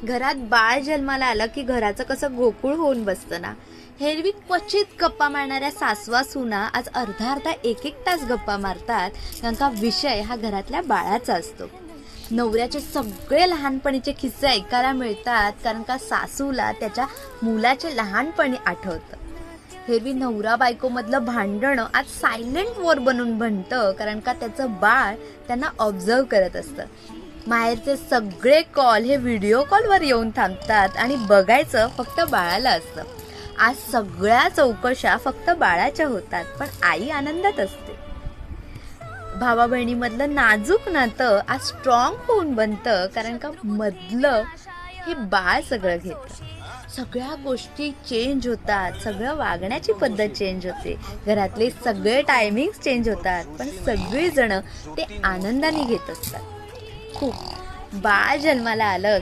घरात बाळ जन्माला आलं की घराचं कसं गोकुळ होऊन बसतं ना. एरवी क्वचित गप्पा मारणाऱ्या सासवा सुना आज अर्धा अर्धा एक एक तास गप्पा मारतात, कारण का विषय हा घरातल्या बाळाचा असतो. नवऱ्याचे सगळे लहानपणीचे किस्से ऐकायला मिळतात, कारण का सासूला त्याच्या मुलाचे लहानपणी आठवतं. एरवी नवरा बायको मधलं भांडण आज सायलेंट वॉर बनून बनतं, कारण का त्याचं बाळ त्यांना ऑब्झर्व करत असतं. माहेरचे सगळे कॉल हे व्हिडिओ कॉलवर येऊन थांबतात आणि बघायचं फक्त बाळाला असतं. आज सगळ्या चौकशा फक्त बाळाच्या होतात, पण आई आनंदात असते. भावा बहिणीमधलं नाजूक नातं आज स्ट्रॉंग होऊन बनतं, कारण का मधलं हे बाळ सगळं घेतं. सगळ्या गोष्टी चेंज होतात, सगळं वागण्याची पद्धत चेंज होते, घरातले सगळे टायमिंग्स चेंज होतात, पण सगळीजण ते आनंदाने घेत असतात. खूप बाळ जन्माला आलं